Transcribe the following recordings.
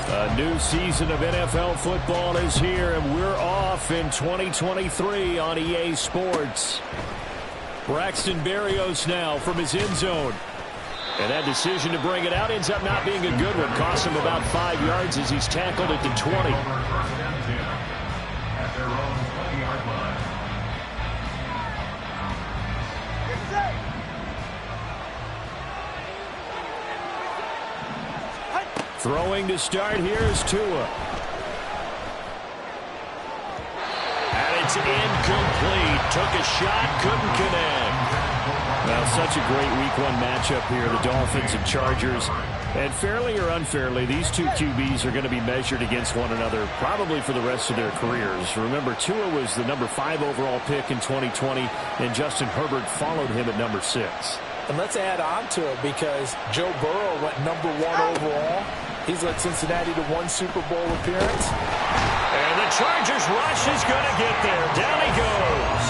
A new season of NFL football is here, and we're off in 2023 on EA Sports. Braxton Berrios now from his end zone. And that decision to bring it out ends up not being a good one. Cost him about 5 yards as he's tackled at the 20. Throwing to start here is Tua. And it's incomplete. Took a shot, couldn't connect. Well, such a great week one matchup here, the Dolphins and Chargers. And fairly or unfairly, these two QBs are going to be measured against one another probably for the rest of their careers. Remember, Tua was the number 5 overall pick in 2020, and Justin Herbert followed him at number 6. And let's add on to it because Joe Burrow went number 1 overall. He's led Cincinnati to 1 Super Bowl appearance. And the Chargers rush is going to get there. Down he goes.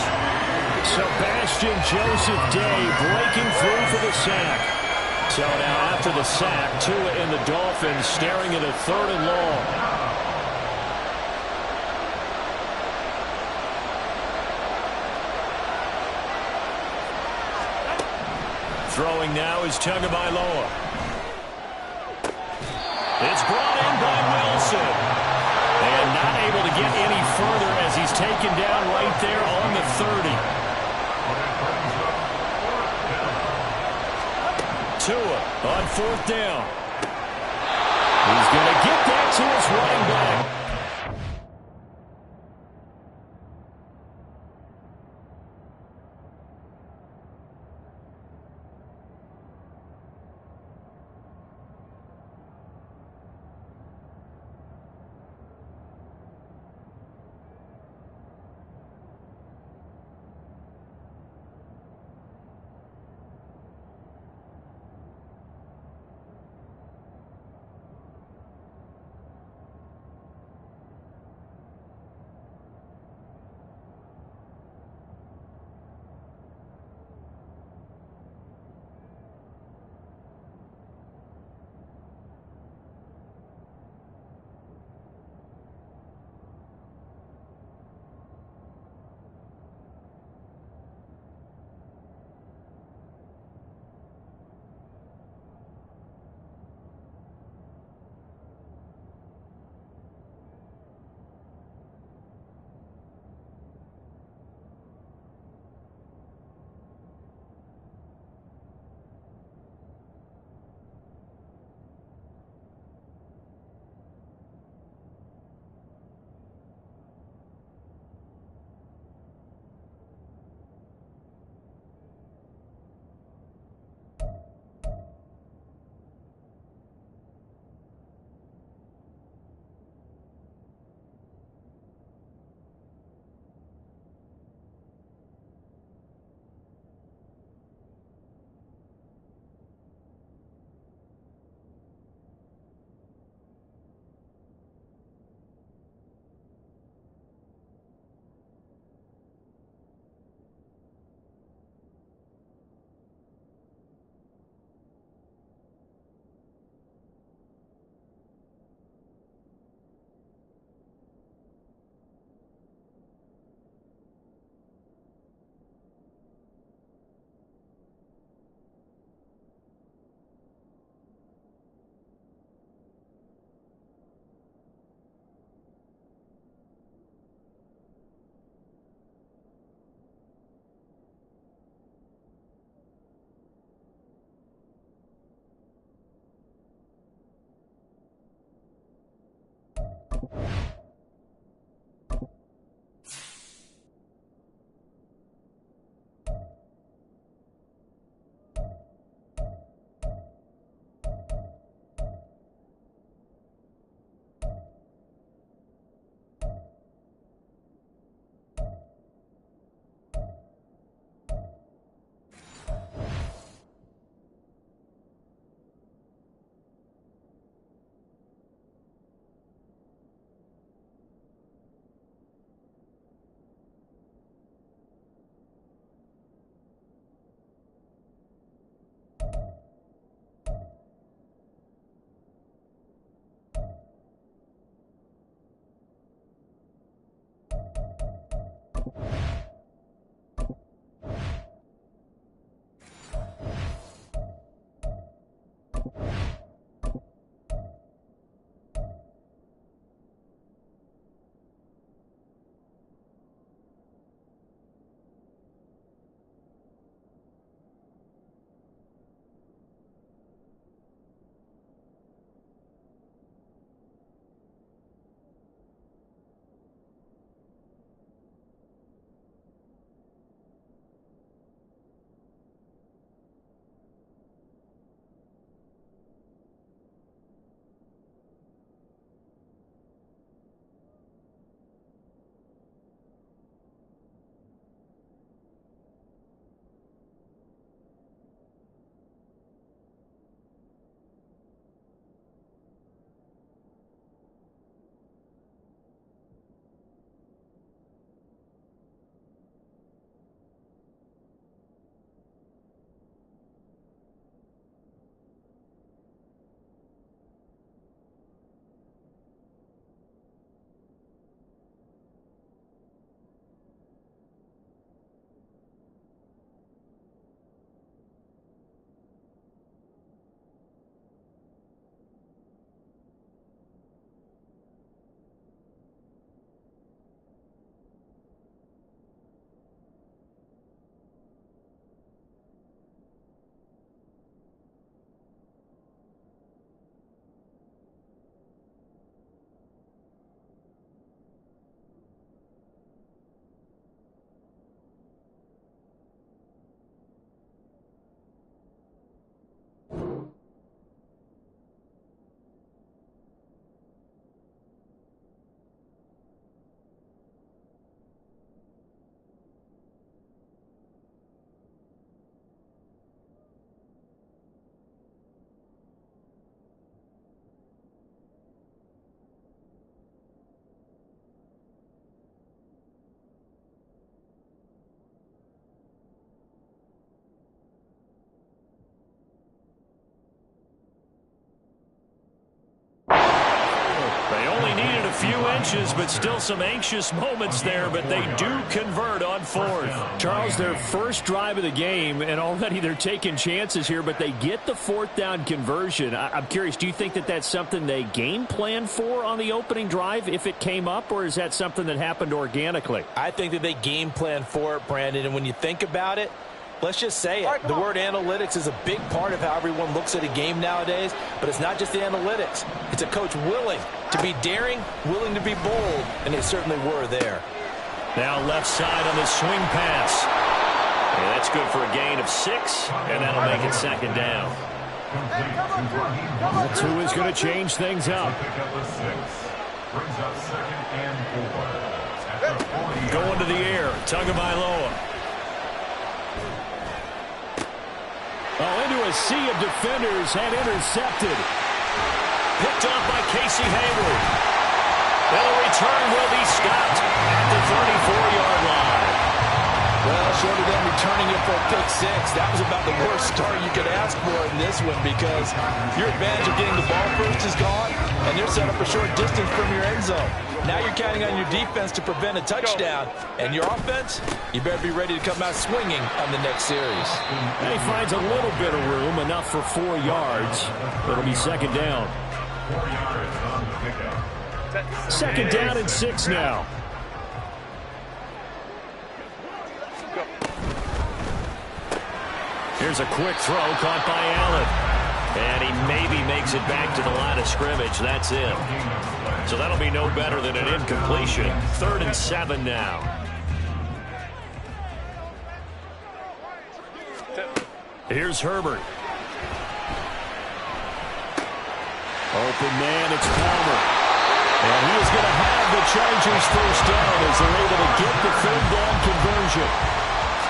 Sebastian Joseph Day breaking through for the sack. So now after the sack, Tua and the Dolphins staring at a 3rd and long. Throwing now is Tagovailoa. It's brought in by Wilson. And not able to get any further as he's taken down right there on the 30. Tua on 4th down. He's going to get that to his running back. few inches, but still some anxious moments there, but they do convert on fourth. Charles, their first drive of the game, and already they're taking chances here, but they get the fourth down conversion. I'm curious, do you think that that's something they game plan for on the opening drive if it came up, or is that something that happened organically? I think that they game plan for it, Brandon, and when you think about it, let's just say it. The word analytics is a big part of how everyone looks at a game nowadays, but it's not just the analytics. It's a coach willing to be daring, willing to be bold, and they certainly were there. Now left side on the swing pass. Yeah, that's good for a gain of 6, and that'll make it second down. That's who is going to change things up. Going to the air, Tagovailoa. Oh, into a sea of defenders and intercepted. Picked up by Casey Hayward. The return will be stopped at the 34-yard line. Well, short of them returning it for a pick 6, that was about the worst start you could ask for in this one because your advantage of getting the ball first is gone, and they're set up a short distance from your end zone. Now you're counting on your defense to prevent a touchdown, and your offense, you better be ready to come out swinging on the next series. And he finds a little bit of room, enough for 4 yards. It'll be second down. Second down and 6 now. Here's a quick throw caught by Allen. And he maybe makes it back to the line of scrimmage. That's it. So that'll be no better than an incompletion. 3rd and 7 now. Here's Herbert. Open man, it's Palmer. And he is going to have the Chargers first down as they're able to get the 3rd down conversion.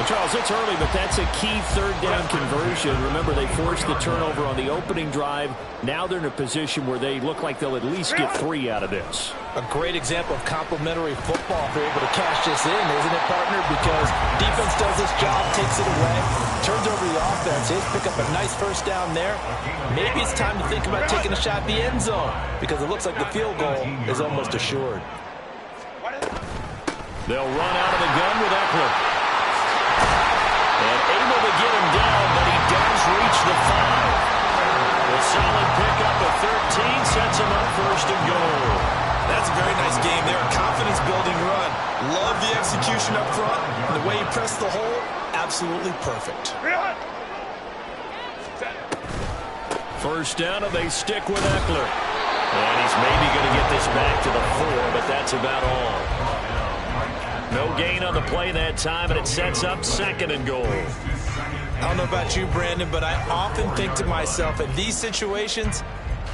Charles, it's early, but that's a key 3rd down conversion. Remember, they forced the turnover on the opening drive. Now they're in a position where they look like they'll at least get 3 out of this. A great example of complementary football if they're able to cash this in, isn't it, partner? Because defense does this job, takes it away, turns over the offense. They pick up a nice first down there. Maybe it's time to think about taking a shot at the end zone because it looks like the field goal is almost assured. They'll run out of the gun with Eckler. And able to get him down, but he does reach the 5. A solid pickup of 13 sets him up first and goal. That's a very nice game there. A confidence-building run. Love the execution up front. And the way he pressed the hole, absolutely perfect. First down, and they stick with Eckler. And he's maybe going to get this back to the 4, but that's about all. No gain on the play that time, and it sets up 2nd and goal. I don't know about you, Brandon, but I often think to myself, in these situations,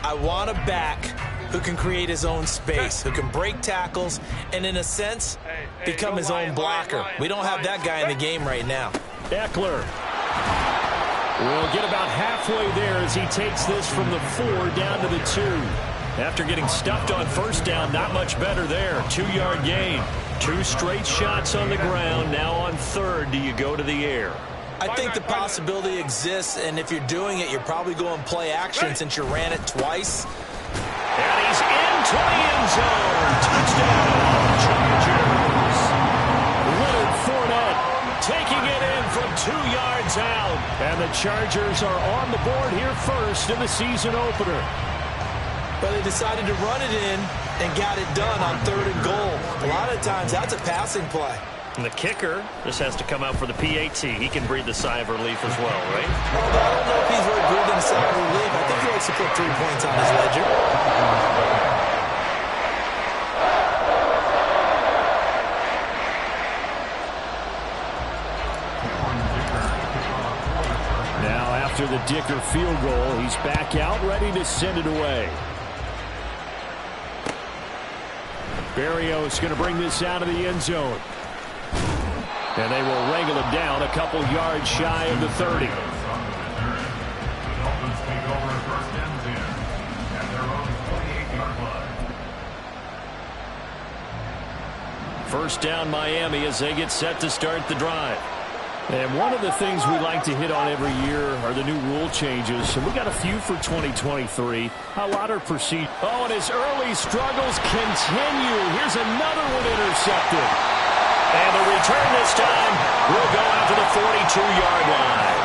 I want a back who can create his own space, who can break tackles, and in a sense, become his own blocker. We don't have that guy in the game right now. Eckler will get about halfway there as he takes this from the 4 down to the 2. After getting stuffed on first down, not much better there. 2-yard gain. 2 straight shots on the ground. Now on 3rd, do you go to the air? I think the possibility exists, and if you're doing it, you're probably going play action since you ran it twice. And he's into the end zone. Touchdown, Chargers. Leonard Fournette taking it in from 2 yards out. And the Chargers are on the board here first in the season opener. But they decided to run it in and got it done on 3rd and goal. A lot of times, that's a passing play. And the kicker just has to come out for the PAT. He can breathe the sigh of relief as well, right? Although I don't know if he's really breathing a sigh of relief. I think he likes to put 3 points on his ledger. Now after the Dicker field goal, he's back out, ready to send it away. Berrios going to bring this out of the end zone. And they will wrangle him down a couple yards shy of the 30. First down Miami as they get set to start the drive. And one of the things we like to hit on every year are the new rule changes. And we got a few for 2023. A lot are proceed. Oh, and his early struggles continue. Here's another one intercepted. And the return this time will go out to the 42-yard line.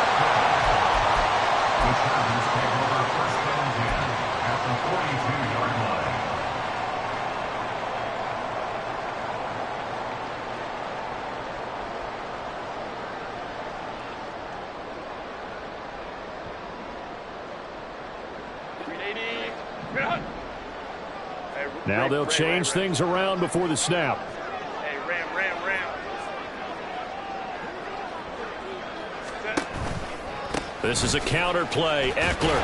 Now they'll change things around before the snap. Hey, Ram. This is a counter play. Eckler.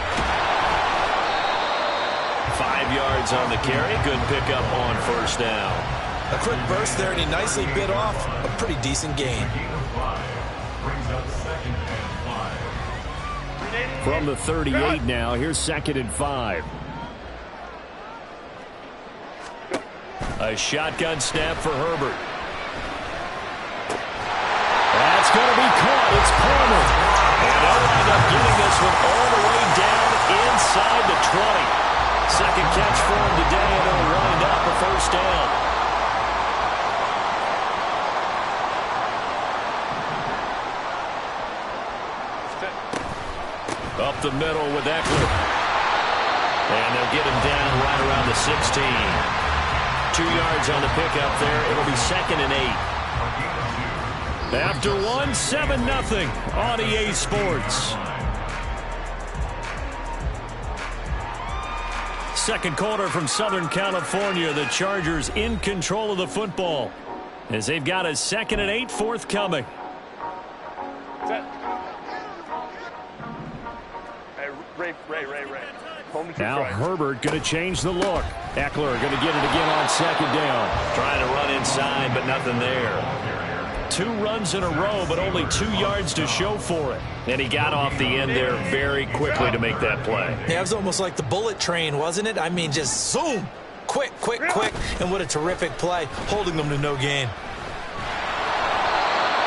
5 yards on the carry. Good pickup on first down. A quick burst there, and he nicely bit off a pretty decent gain. From the 38 now, here's 2nd and 5. A shotgun snap for Herbert. That's going to be caught. It's Palmer. And they'll wind up getting this one all the way down inside the 20. Second catch for him today, and it'll wind up a first down. Up the middle with Eckler. And they'll get him down right around the 16. 2 yards on the pickup there. It'll be 2nd and 8. After one, 7-0 on EA Sports. Second quarter from Southern California. The Chargers in control of the football as they've got a 2nd and 8 forthcoming. Ray. Now Herbert going to change the look. Eckler going to get it again on 2nd down. Trying to run inside, but nothing there. 2 runs in a row, but only 2 yards to show for it. And he got off the end there very quickly to make that play. Yeah, it was almost like the bullet train, wasn't it? I mean, just zoom. Quick. And what a terrific play, holding them to no gain.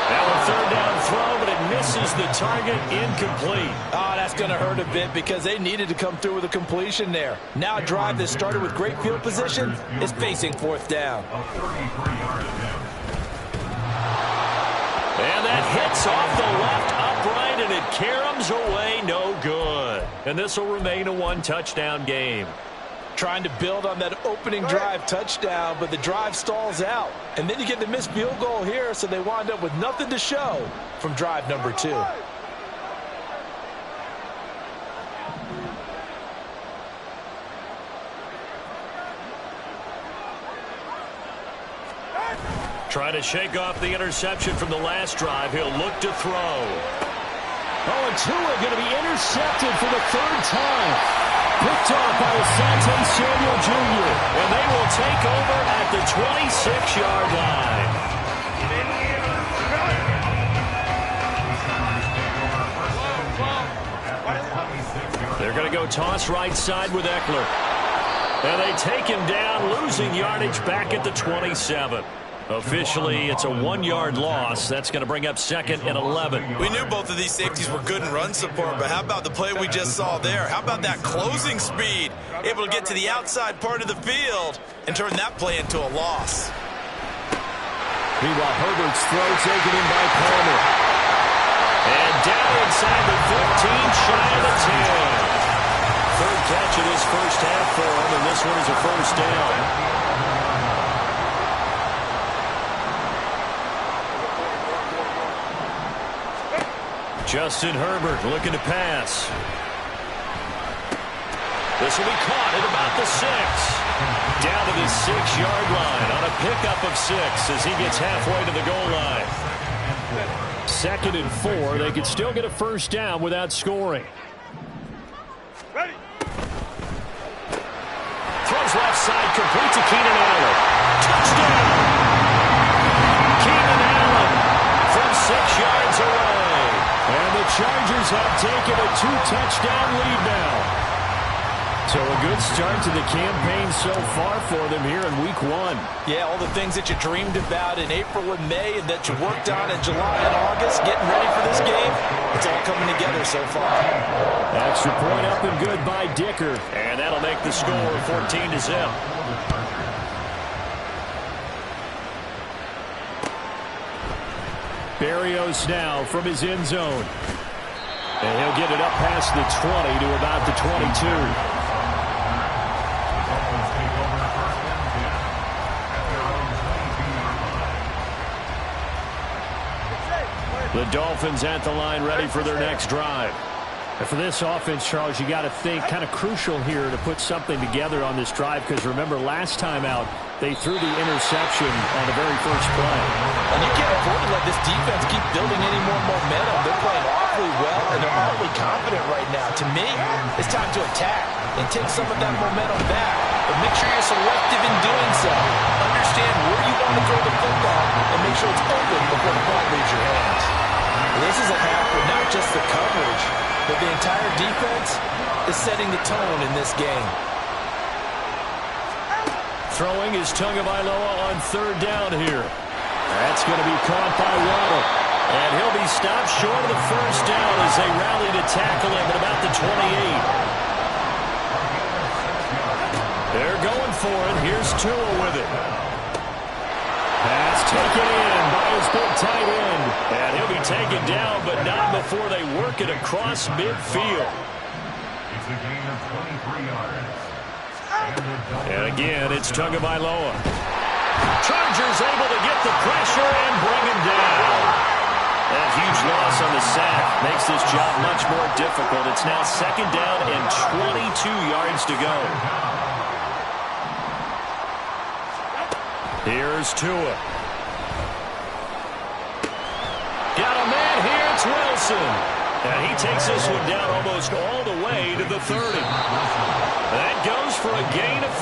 Now a 3rd down throw, but it misses the target, incomplete. Oh, that's going to hurt a bit because they needed to come through with a completion there. Now a drive that started with great field position is facing 4th down. And that hits off the left upright, and it caroms away, no good. And this will remain a 1-touchdown game. Trying to build on that opening drive touchdown, but the drive stalls out. And then you get the missed field goal here, so they wind up with nothing to show from drive number 2. Trying to shake off the interception from the last drive. He'll look to throw. Oh, and Tua going to be intercepted for the 3rd time. Picked off by Asante Samuel Jr. And they will take over at the 26-yard line. They're going to go toss right side with Eckler. And they take him down, losing yardage back at the 27. Officially, it's a 1-yard loss. That's going to bring up 2nd and 11. We knew both of these safeties were good in run support, but how about the play we just saw there? How about that closing speed? Able to get to the outside part of the field and turn that play into a loss. Meanwhile, Herbert's throw taken in by Palmer. And down inside the 15, shy of the 10. 3rd catch of this first half for him, and this one is a first down. Justin Herbert looking to pass. This will be caught at about the 6. Down to the 6-yard line on a pickup of 6 as he gets halfway to the goal line. 2nd and 4. They could still get a first down without scoring. Ready. Throws left side, complete to Keenan Allen. Touchdown! Keenan Allen from 6 yards away. And the Chargers have taken a 2-touchdown lead now. So a good start to the campaign so far for them here in week 1. Yeah, all the things that you dreamed about in April and May and that you worked on in July and August, getting ready for this game, it's all coming together so far. Extra point up and good by Dicker. And that'll make the score 14-0. Berrios now from his end zone. And he'll get it up past the 20 to about the 22. The Dolphins at the line ready for their next drive. And for this offense, Charles, you got to think kind of crucial here to put something together on this drive, because remember last time out they threw the interception on the very first play. And you can't afford to let this defense keep building any more momentum. They're playing awfully well and they're awfully confident right now. To me, it's time to attack and take some of that momentum back. But make sure you're selective in doing so. Understand where you want to throw the football and make sure it's open before the ball leaves your hands. This is a half where not just the coverage, but the entire defense is setting the tone in this game. Throwing is Tagovailoa on third down here. That's going to be caught by Waddle. And he'll be stopped short of the first down as they rally to tackle him at about the 28. They're going for it. Here's Tua with it. Pass taken in by his big tight end. And he'll be taken down, but not before they work it across midfield. It's a gain of 23 yards. And again, it's Tagovailoa. Chargers able to get the pressure and bring him down. That huge loss on the sack makes this job much more difficult. It's now second down and 22 yards to go. Here's Tua. Got a man here, it's Wilson. And he takes this one down almost all the way to the 30. That goes for a gain of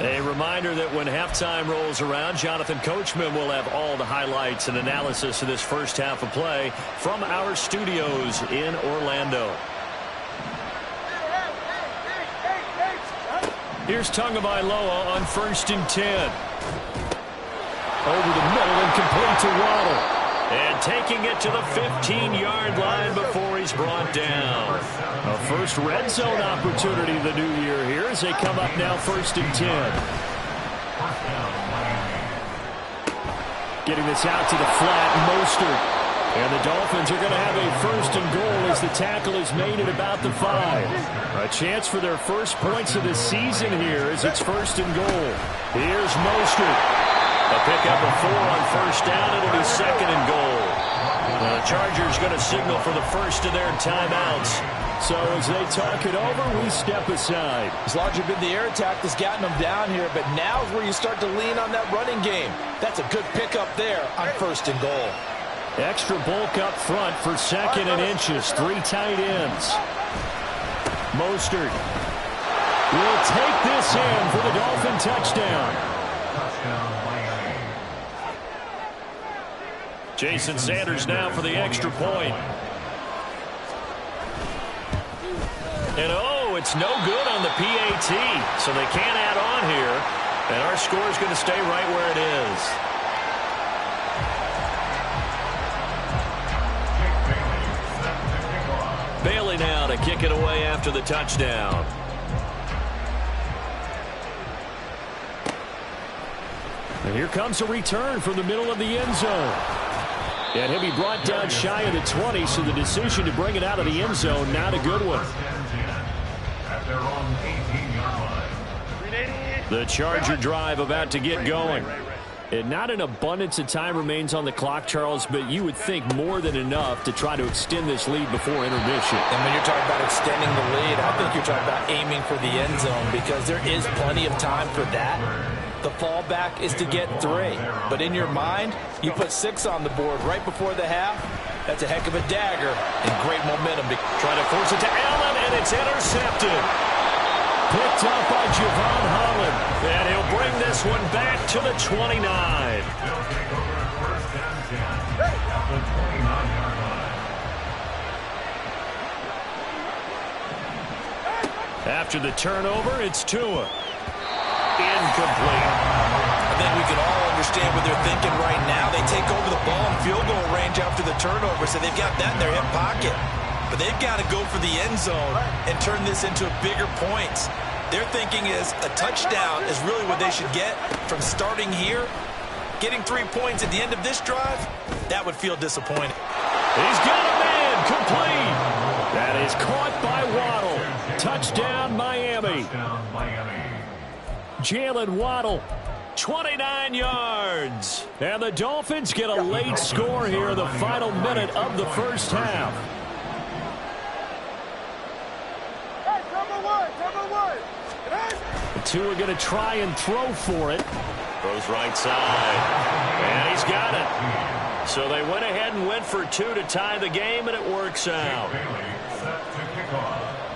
31. A reminder that when halftime rolls around, Jonathan Coachman will have all the highlights and analysis of this first half of play from our studios in Orlando. Here's Tagovailoa on 1st and 10. Over the middle and complete to Waddle. And taking it to the 15-yard line before he's brought down. A first red zone opportunity of the new year here as they come up now 1st and 10. Getting this out to the flat, Mostert. And the Dolphins are going to have a 1st and goal as the tackle is made at about the 5. A chance for their first points of the season here as it's 1st and goal. Here's Mostert. A pickup of 4 on 1st down. It'll be 2nd and goal. The Chargers going to signal for the first of their timeouts. So as they talk it over, we step aside. It's largely been the air attack that's gotten them down here, but now is where you start to lean on that running game. That's a good pickup there on 1st and goal. Extra bulk up front for 2nd and inches. 3 tight ends. Mostert will take this in for the Dolphin touchdown. Jason Sanders now for the extra point. And oh, it's no good on the PAT. So they can't add on here. And our score is going to stay right where it is. Bailey now to kick it away after the touchdown. And here comes a return from the middle of the end zone. And he'll be brought down shy of the 20, so the decision to bring it out of the end zone, not a good one. The Charger drive about to get going. And not an abundance of time remains on the clock, Charles, but you would think more than enough to try to extend this lead before intermission. And when you're talking about extending the lead, I think you're talking about aiming for the end zone because there is plenty of time for that. The fallback is to get 3. But in your mind, you put 6 on the board right before the half. That's a heck of a dagger and great momentum. Trying to force it to Allen, and it's intercepted. Picked up by Javon Holland. And he'll bring this one back to the 29. After the turnover, it's Tua. Incomplete. I think we can all understand what they're thinking right now. They take over the ball in field goal range after the turnover, so they've got that in their hip pocket. But they've got to go for the end zone and turn this into bigger points. Their thinking is a touchdown is really what they should get from starting here. Getting 3 points at the end of this drive, that would feel disappointing. He's got a man complete. That is caught by Waddle. Touchdown, Miami. Jalen Waddle, 29 yards. And the Dolphins get a late score here in the final minute of the first half. The two are going to try and throw for it. Throws right side. And he's got it. So they went ahead and went for two to tie the game, and it works out.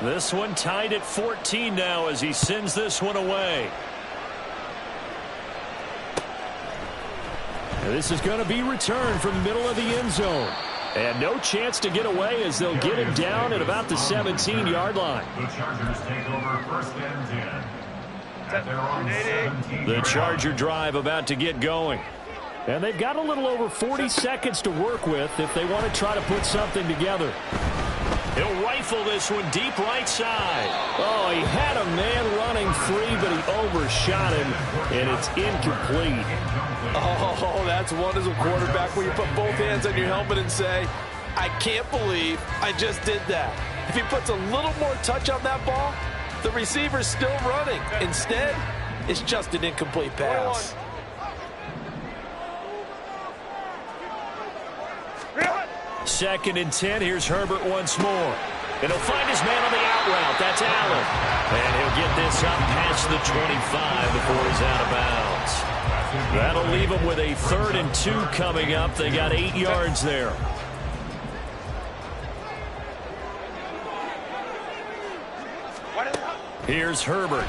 This one tied at 14 now as he sends this one away. This is going to be returned from the middle of the end zone. And no chance to get away as they'll get him down at about the 17-yard line. The Chargers take over first and 10. At their own 17. The Charger drive about to get going. And they've got a little over 40 seconds to work with if they want to try to put something together. He'll rifle this one deep right side. Oh, he had a man running free, but he overshot him, and it's incomplete. Oh, that's one as a quarterback where you put both hands on your helmet and say, I can't believe I just did that. If he puts a little more touch on that ball, the receiver's still running. Instead, it's just an incomplete pass. Second and 10. Here's Herbert once more. And he'll find his man on the out route. That's Allen. And he'll get this up past the 25 before he's out of bounds. That'll leave him with a 3rd and 2 coming up. They got 8 yards there. Here's Herbert.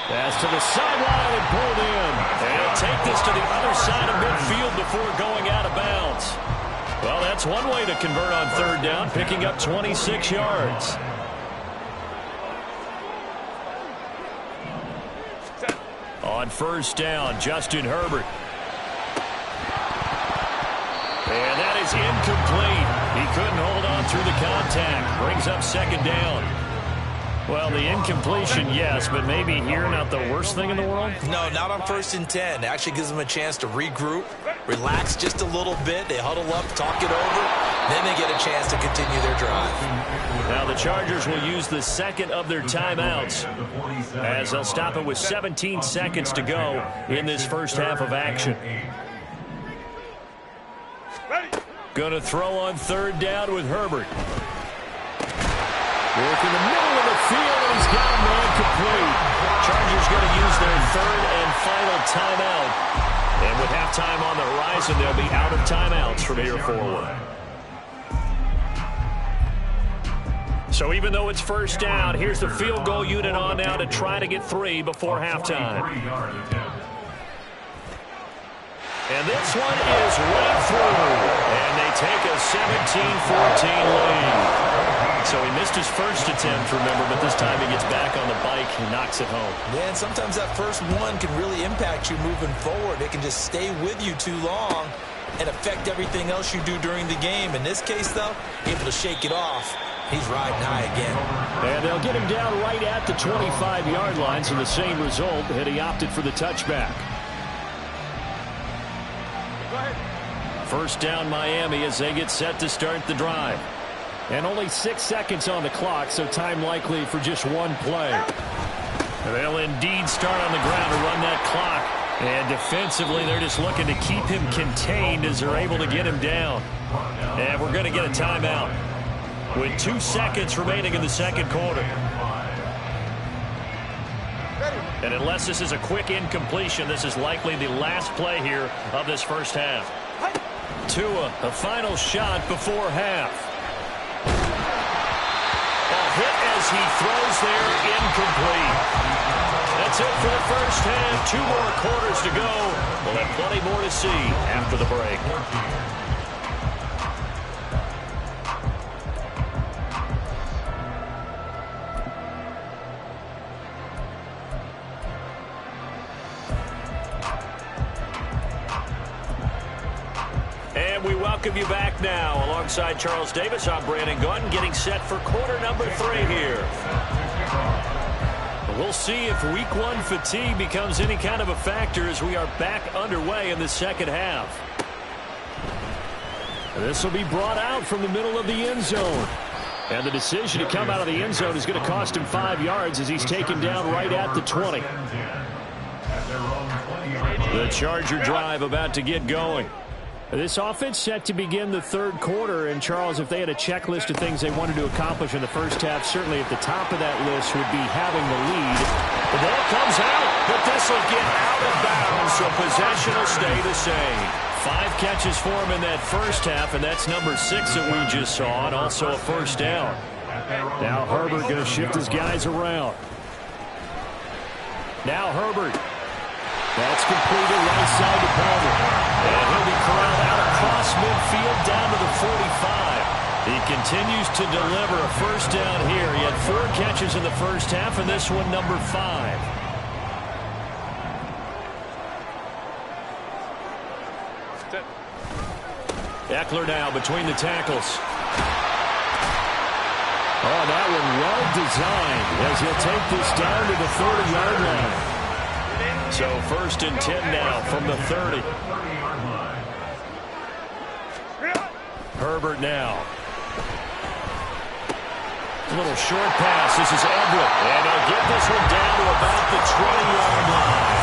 Pass to the sideline and pulled in. And he'll take this to the other side of midfield before going out of bounds. Well, that's one way to convert on 3rd down, picking up 26 yards. On 1st down, Justin Herbert. And that is incomplete. He couldn't hold on through the contact. Brings up 2nd down. Well, the incompletion, yes, but maybe here not the worst thing in the world? No, not on 1st and 10. It actually gives them a chance to regroup, relax just a little bit. They huddle up, talk it over. Then they get a chance to continue their drive. Now the Chargers will use the 2nd of their timeouts as they'll stop it with 17 seconds to go in this first half of action. Going to throw on 3rd down with Herbert. Work in the middle of the field, and he's got a man complete. Chargers going to use their 3rd and final timeout. And with halftime on the horizon, they'll be out of timeouts from here forward. So even though it's 1st down, here's the field goal unit on now to try to get 3 before halftime. And this one is right through. And they take a 17-14 lead. So he missed his first attempt, remember, but this time he gets back on the bike and knocks it home. Yeah, and sometimes that first one can really impact you moving forward. It can just stay with you too long and affect everything else you do during the game. In this case, though, able to shake it off. He's riding high again. And they'll get him down right at the 25-yard line, so the same result, and he opted for the touchback. 1st down Miami as they get set to start the drive. And only 6 seconds on the clock, so time likely for just one play. They'll indeed start on the ground to run that clock. And defensively, they're just looking to keep him contained as they're able to get him down. And we're going to get a timeout with 2 seconds remaining in the 2nd quarter. And unless this is a quick incompletion, this is likely the last play here of this first half. Tua, a final shot before half. Hit as he throws there, incomplete. That's it for the first half. 2 more quarters to go. We'll have plenty more to see after the break. welcome you back now. Alongside Charles Davis, I'm Brandon Gunn, getting set for quarter number 3 here. We'll see if week 1 fatigue becomes any kind of a factor as we are back underway in the second half. This will be brought out from the middle of the end zone. And the decision to come out of the end zone is going to cost him 5 yards as he's taken down right at the 20. The Charger drive about to get going. This offense set to begin the third quarter. And, Charles, if they had a checklist of things they wanted to accomplish in the first half, certainly at the top of that list would be having the lead. The ball comes out, but this will get out of bounds, so possession will stay the same. 5 catches for him in that first half, and that's number 6 that we just saw, and also a first down. Now Herbert going to shift his guys around. Now Herbert. That's completed right side to Palmer. And he'll be corralled out across midfield down to the 45. He continues to deliver a first down here. He had 4 catches in the first half, and this one number 5. Eckler now between the tackles. Oh, that one well designed as he'll take this down to the 30-yard line. So first and 10 now from the 30. Herbert now. A little short pass. This is Everett. And he'll get this one down to about the 20-yard line.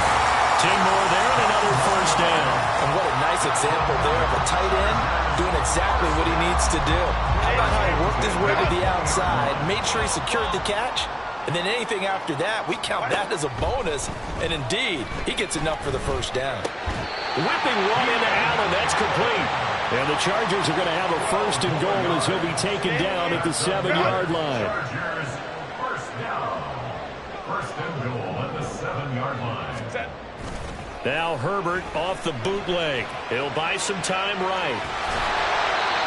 10 more there and another first down. And what a nice example there of a tight end doing exactly what he needs to do. How about how he worked his way to the outside, made sure he secured the catch, and then anything after that, we count that as a bonus. And indeed, he gets enough for the first down. Whipping one into Allen. That's complete. And the Chargers are going to have a first and goal as he'll be taken down at the 7-yard line. Chargers, first down. First and goal at the 7-yard line. Now Herbert off the bootleg. He'll buy some time right.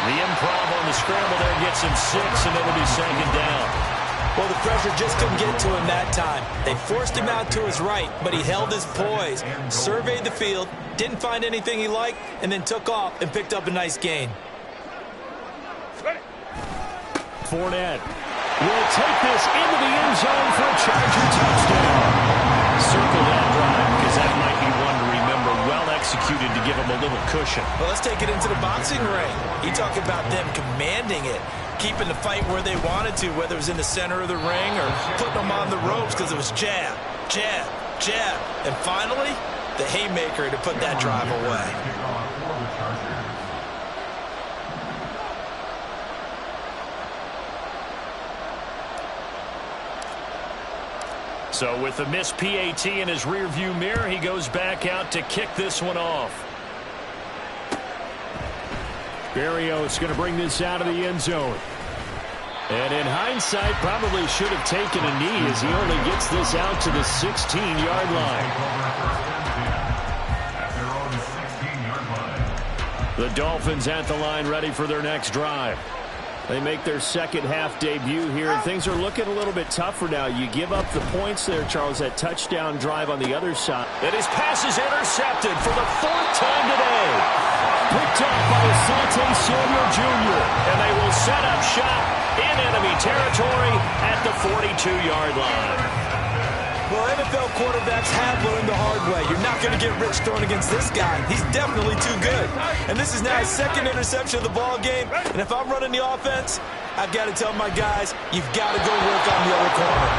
The improv on the scramble there gets him 6, and it'll be second down. Well, the pressure just couldn't get to him that time. They forced him out to his right, but he held his poise, surveyed the field, didn't find anything he liked, and then took off and picked up a nice gain. Fournette will take this into the end zone for a Charger touchdown. Circle that drive because that might be one to remember. Well executed to give him a little cushion. Well, let's take it into the boxing ring. You talk about them commanding it, keeping the fight where they wanted to, whether it was in the center of the ring or putting them on the ropes because it was jab, jab, jab. And finally, the haymaker to put that drive away. So with the missed PAT in his rearview mirror, he goes back out to kick this one off. Berrios going to bring this out of the end zone. And in hindsight, probably should have taken a knee as he only gets this out to the 16-yard line. The Dolphins at the line ready for their next drive. They make their second half debut here, and things are looking a little bit tougher now. You give up the points there, Charles, that touchdown drive on the other side. And his pass is intercepted for the 4th time today. Picked up by Asante Samuel Jr., and they will set up shop in enemy territory at the 42-yard line. Well, NFL quarterbacks have learned the hard way. You're not going to get rich throwing against this guy. He's definitely too good. And this is now his 2nd interception of the ball game. And if I'm running the offense, I've got to tell my guys, you've got to go work on the other corner.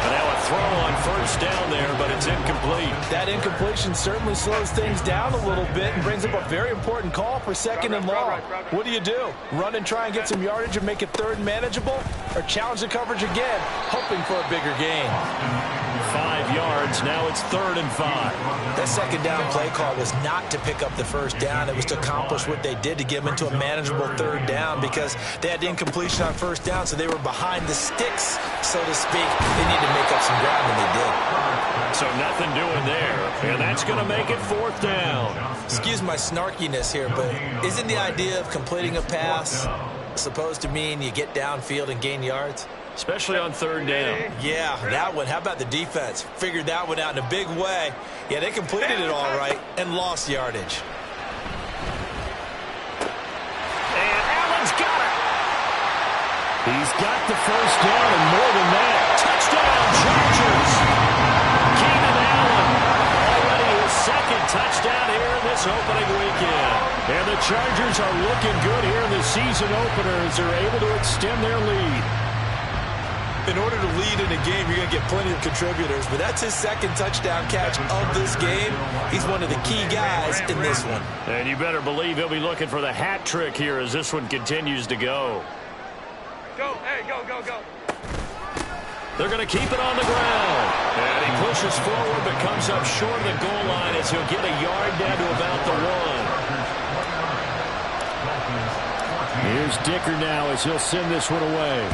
And now a throw on first down there, but it's incomplete. That incompletion certainly slows things down a little bit and brings up a very important call for 2nd and long. What do you do? Run and try and get some yardage and make it 3rd and manageable? Or challenge the coverage again, hoping for a bigger gain? 5 yards. Now it's 3rd and 5. That 2nd down play call was not to pick up the first down. It was to accomplish what they did to get them into a manageable 3rd down because they had incompletion on first down, so they were behind the sticks, so to speak. They needed to make up some ground, and they did. So nothing doing there, and that's going to make it 4th down. Excuse my snarkiness here, but isn't the idea of completing a pass supposed to mean you get downfield and gain yards? Especially on 3rd down. Yeah, that one. How about the defense? Figured that one out in a big way. Yeah, they completed it all right and lost yardage. He's got the first down and more than that. Touchdown, Chargers. Keenan Allen, already his second touchdown here in this opening weekend. And the Chargers are looking good here in the season opener as they're able to extend their lead. In order to lead in a game, you're going to get plenty of contributors, but that's his second touchdown catch of this game. He's one of the key guys in this one. And you better believe he'll be looking for the hat trick here as this one continues to go. Go, hey, go, go, go. They're going to keep it on the ground. And he pushes forward but comes up short of the goal line as he'll get a yard down to about the 1. Here's Dicker now as he'll send this one away.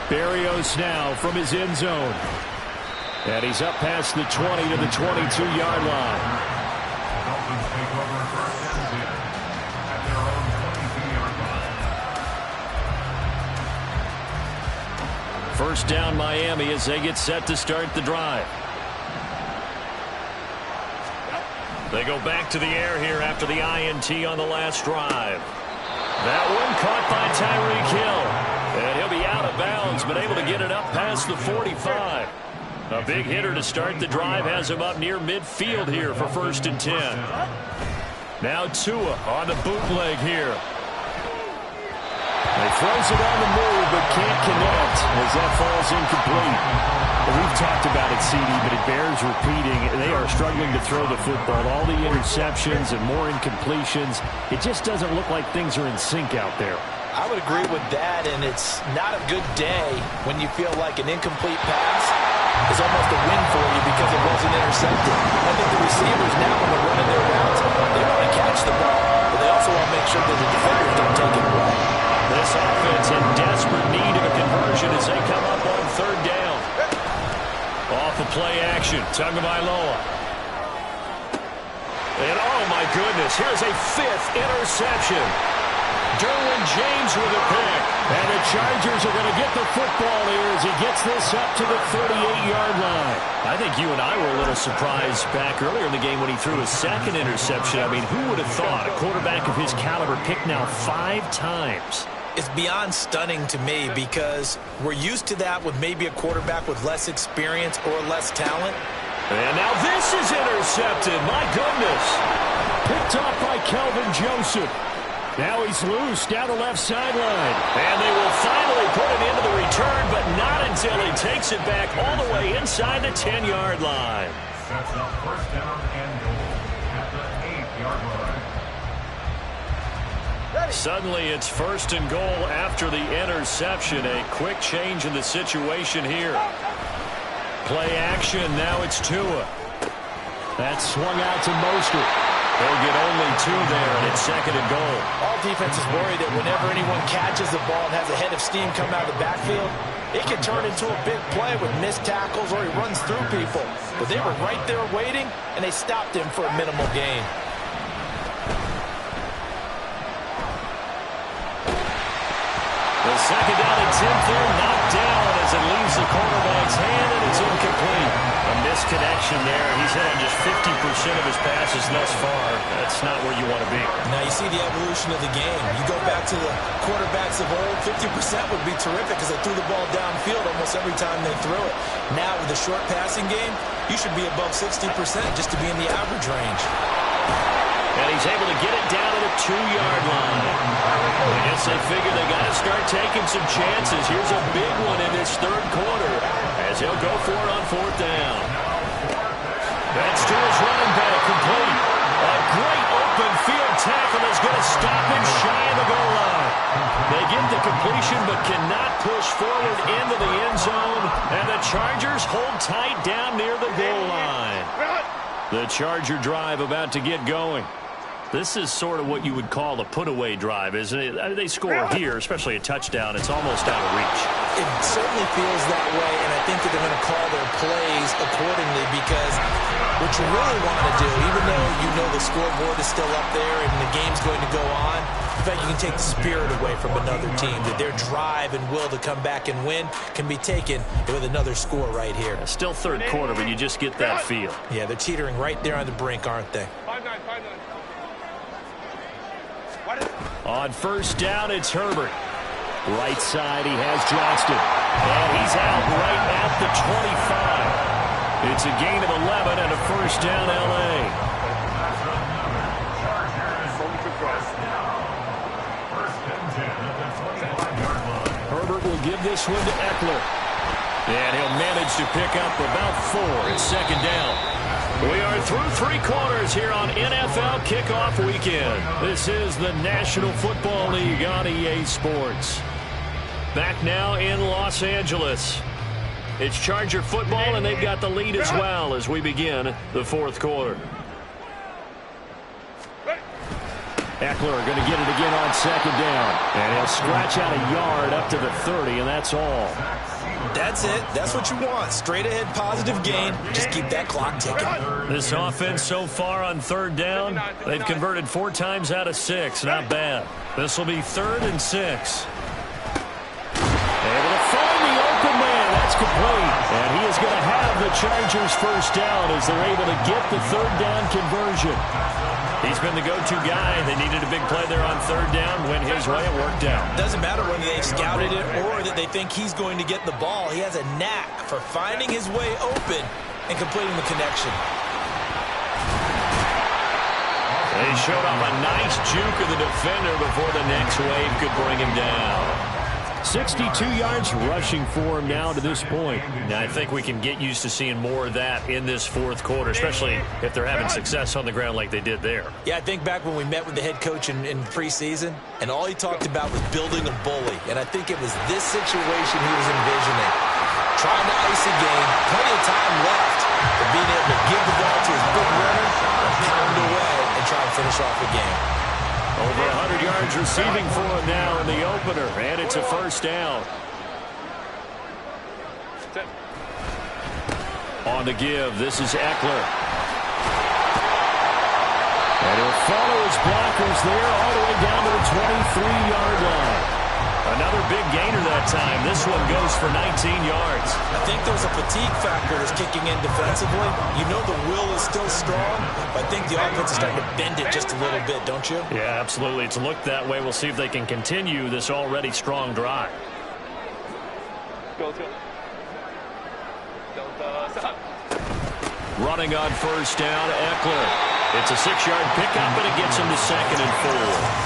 Berrios now from his end zone. And he's up past the 20 to the 22-yard line. Dolphins take over first and 10 at their own 22-yard line. First down Miami as they get set to start the drive. They go back to the air here after the INT on the last drive. That one caught by Tyreek Hill. And he'll be out of bounds, but able to get it up past the 45. A big hitter to start the drive has him up near midfield here for first and 10. Now Tua on the bootleg here. He throws it on the move, but can't connect as that falls incomplete. We've talked about it, CD, but it bears repeating. They are struggling to throw the football. All the interceptions and more incompletions. It just doesn't look like things are in sync out there. I would agree with that, and it's not a good day when you feel like an incomplete pass is almost a win for you because it wasn't intercepted. I think the receivers now, when they're running their routes, they want to catch the ball, but they also want to make sure that the defenders don't take it away. This offense in desperate need of a conversion as they come up on third down. Off of play action, Tagovailoa. And oh my goodness, here's a fifth interception. Derwin James with a pick. And the Chargers are going to get the football here as he gets this up to the 38-yard line. I think you and I were a little surprised back earlier in the game when he threw his second interception. I mean, who would have thought a quarterback of his caliber picked now 5 times? It's beyond stunning to me because we're used to that with maybe a quarterback with less experience or less talent. And now this is intercepted. My goodness. Picked off by Kelvin Joseph. Now he's loose down the left sideline. And they will finally put it into the return, but not until he takes it back all the way inside the 10-yard line. Sets up first down and goal at the 8-yard line. Suddenly it's first and goal after the interception. A quick change in the situation here. Play action. Now it's Tua. That's swung out to Mostert. They'll get only 2 there, and it's second and goal. All defenses worry that whenever anyone catches the ball and has a head of steam come out of the backfield, it can turn into a big play with missed tackles or he runs through people. But they were right there waiting, and they stopped him for a minimal gain. The second down attempt there, knocked down as it leaves the quarterback's hand, and it's incomplete. A misconnection there. He's hit on just 50% of his passes thus far. That's not where you want to be. Now you see the evolution of the game. You go back to the quarterbacks of old, 50% would be terrific because they threw the ball downfield almost every time they threw it. Now with the short passing game, you should be above 60% just to be in the average range. And he's able to get it down to the 2-yard line. I guess they figure they got to start taking some chances. Here's a big one in this third quarter as he'll go for it on fourth down. That's to his running back, complete. A great open field tackle is going to stop him shy of the goal line. They get the completion but cannot push forward into the end zone. And the Chargers hold tight down near the goal line. The Charger drive about to get going. This is sort of what you would call a put-away drive, isn't it? I mean, they score here, especially a touchdown. It's almost out of reach. It certainly feels that way, and I think that they're going to call their plays accordingly because what you really want to do, even though you know the scoreboard is still up there and the game's going to go on, in fact, you can take the spirit away from another team, that their drive and will to come back and win can be taken with another score right here. Still third quarter, but you just get that feel. Yeah, they're teetering right there on the brink, aren't they? 5-9, 5-9. On first down, it's Herbert. Right side, he has Johnston. And he's out right at the 25. It's a gain of 11 and a first down, L.A. Herbert will give this one to Eckler. And he'll manage to pick up about 4 at second down. We are through 3 quarters here on NFL Kickoff Weekend. This is the National Football League on EA Sports. Back now in Los Angeles. It's Charger football, and they've got the lead as well as we begin the 4th quarter. Eckler going to get it again on second down. And he'll scratch out a yard up to the 30, and that's all. That's it. That's what you want. Straight ahead positive gain. Just keep that clock ticking. This offense so far on 3rd down, they've converted 4 times out of 6. Not bad. This will be 3rd and 6. Able to find the open man. That's complete. And he is going to have the Chargers first down as they're able to get the 3rd down conversion. He's been the go-to guy. They needed a big play there on 3rd down. Went his way. It worked out. Doesn't matter whether they scouted it or that they think he's going to get the ball. He has a knack for finding his way open and completing the connection. They showed off a nice juke of the defender before the next wave could bring him down. 62 yards rushing for him now to this point. Now, I think we can get used to seeing more of that in this 4th quarter, especially if they're having success on the ground like they did there. Yeah, I think back when we met with the head coach in preseason, and all he talked about was building a bully. And I think it was this situation he was envisioning. Trying to ice a game, plenty of time left, but being able to give the ball to his big runner, pound away, and try and finish off the game. Over 100 yards receiving for him now in the opener, and it's a first down. On the give, this is Eckler. And he'll follow his blockers there all the way down to the 23-yard line. Another big gainer that time. This one goes for 19 yards. I think there's a fatigue factor that's kicking in defensively. You know the will is still strong, but I think the offense is starting to bend it just a little bit, don't you? Yeah, absolutely. It's looked that way. We'll see if they can continue this already strong drive. Running on first down, Eckler. It's a 6-yard pickup, and it gets him to 2nd and 4.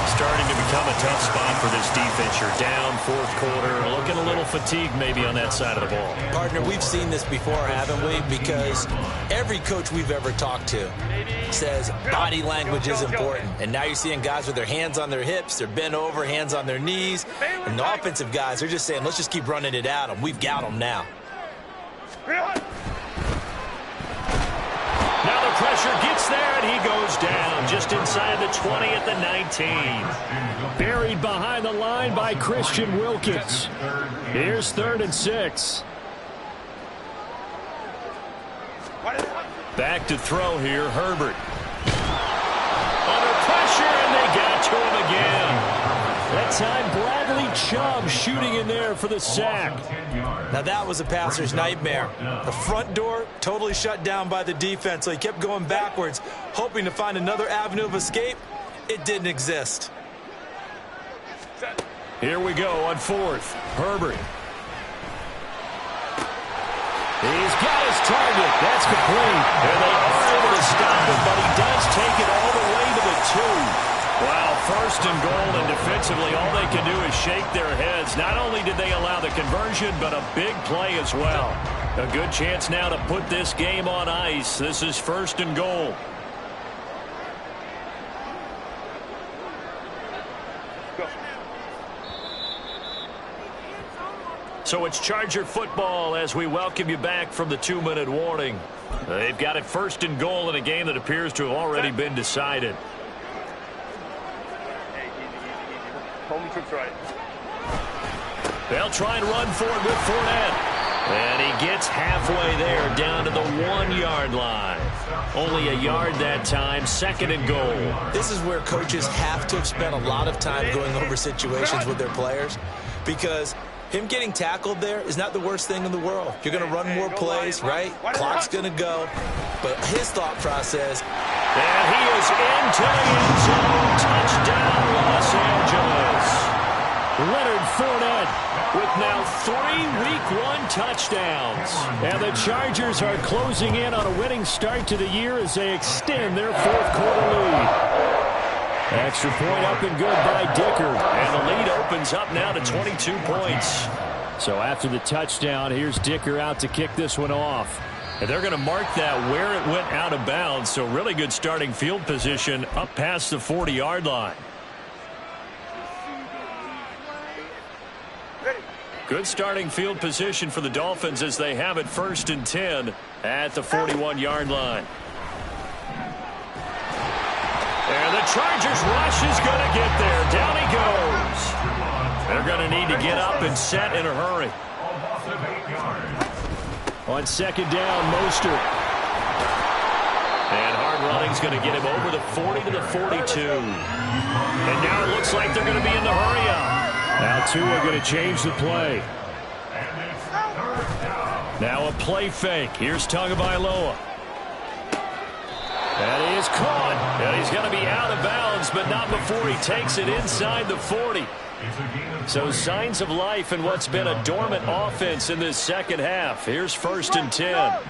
Starting to become a tough spot for this defense. You're down 4th quarter, looking a little fatigued maybe on that side of the ball. Partner, we've seen this before, haven't we? Because every coach we've ever talked to says body language is important. And now you're seeing guys with their hands on their hips, they're bent over, hands on their knees. And the offensive guys, they're just saying, let's just keep running it at them. We've got them now. Now the pressure gets there, and he goes down just inside the 20 at the 19. Buried behind the line by Christian Wilkins. Here's 3rd and 6. Back to throw here, Herbert. Under pressure, and they got to him again. That time, Bradley Chubb shooting in there for the sack. Now that was a passer's nightmare. The front door totally shut down by the defense, so he kept going backwards, hoping to find another avenue of escape. It didn't exist. Here we go on 4th. Herbert. He's got his target. That's complete. And they are able to stop him, but he does take it all the way to the 2. Wow, 1st and goal, and defensively all they can do is shake their heads. Not only did they allow the conversion, but a big play as well. A good chance now to put this game on ice. This is 1st and goal. So it's Charger football as we welcome you back from the 2-minute warning. They've got it 1st and goal in a game that appears to have already been decided. Home troops right. They'll try and run for it with Fournette. And he gets halfway there down to the 1-yard line. Only a yard that time, 2nd and goal. This is where coaches have to have spent a lot of time going over situations with their players, because him getting tackled there is not the worst thing in the world. You're going to run more plays, right? Clock's going to go. But his thought process. And he is into the end zone. Touchdown. Los Angeles. Leonard Fournette with now 3 Week 1 touchdowns. And the Chargers are closing in on a winning start to the year as they extend their 4th quarter lead. Extra point up and good by Dicker. And the lead opens up now to 22 points. So after the touchdown, here's Dicker out to kick this one off. And they're going to mark that where it went out of bounds. So really good starting field position up past the 40-yard line. Good starting field position for the Dolphins as they have it 1st and 10 at the 41-yard line. And the Chargers rush is going to get there. Down he goes. They're going to need to get up and set in a hurry. On 2nd down, Mostert. And hard running's going to get him over the 40 to the 42. And now it looks like they're going to be in the hurry-up. Now Tua going to change the play. Now a play fake. Here's Tagovailoa. That is caught. And he's going to be out of bounds, but not before he takes it inside the 40. So signs of life in what's been a dormant offense in this second half. Here's 1st and 10.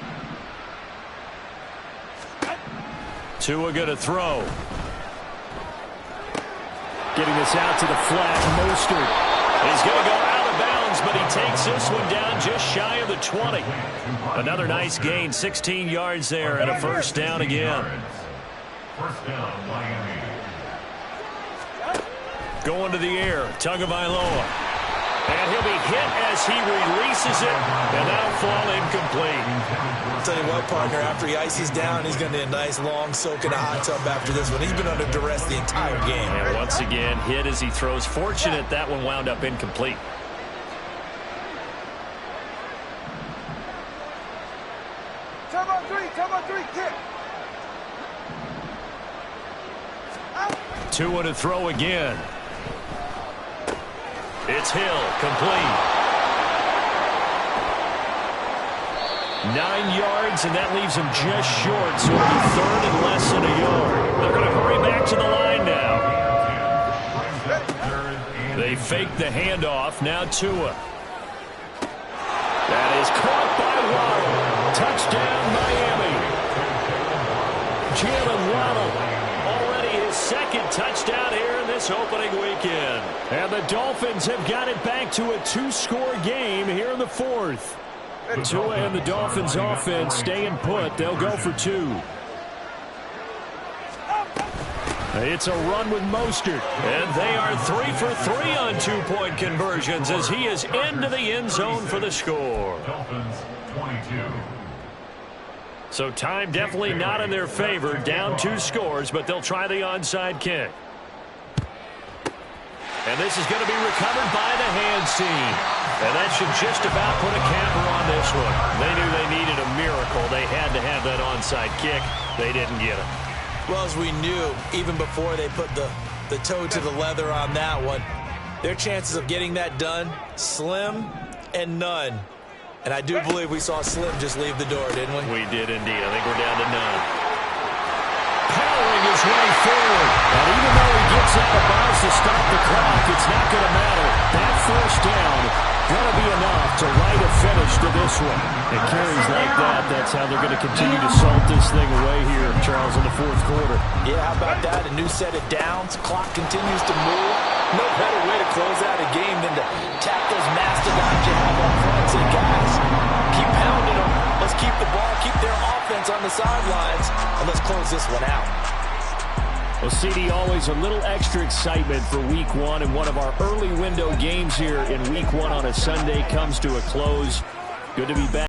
Tua going to throw. Getting this out to the flat, Mostert. He's going to go out of bounds, but he takes this one down just shy of the 20. Another nice gain, 16 yards there, and a 1st down again. 1st down, Miami. Going to the air, Tagovailoa. And he'll be hit as he releases it, and that'll fall incomplete. I'll tell you what, partner, after he ices down, he's going to need a nice long soak in a hot tub after this one. He's been under duress the entire game. And once again, hit as he throws. Fortunate that one wound up incomplete. Come on, three, kick. Tua to throw again. It's Hill, complete. 9 yards, and that leaves him just short, so it'll be 3rd and less than a yard. They're going to hurry back to the line now. They fake the handoff. Now Tua. That is caught by Waddle. Touchdown, Miami. Jalen Waddle. Already his 2nd touchdown here in this opening weekend. And the Dolphins have got it back to a 2-score game here in the 4th. Tua and the Dolphins offense staying put. They'll go for 2. It's a run with Mostert. And they are 3 for 3 on 2-point conversions as he is into the end zone for the score. Dolphins 22. So time definitely not in their favor. Down 2 scores, but they'll try the onside kick. And this is going to be recovered by the hands team. And that should just about put a capper on this one. They knew they needed a miracle. They had to have that onside kick. They didn't get it. Well, as we knew, even before they put the toe to the leather on that one, their chances of getting that done, slim and none. And I do believe we saw Slim just leave the door, didn't we? We did indeed. I think we're down to none. Powering his way forward. And even though he gets out of bounds to stop the clock, it's not going to matter. That 1st down going to be enough to write a finish to this one. It carries like that. That's how they're going to continue to salt this thing away here, Charles, in the 4th quarter. Yeah, how about that? A new set of downs. Clock continues to move. No better way to close out a game than to tap those mastodons you have up front and say, guys, keep pounding them. Let's keep the ball, keep their offense on the sidelines, and let's close this one out. Well, CD, always a little extra excitement for Week 1, and one of our early window games here in Week 1 on a Sunday comes to a close. Good to be back.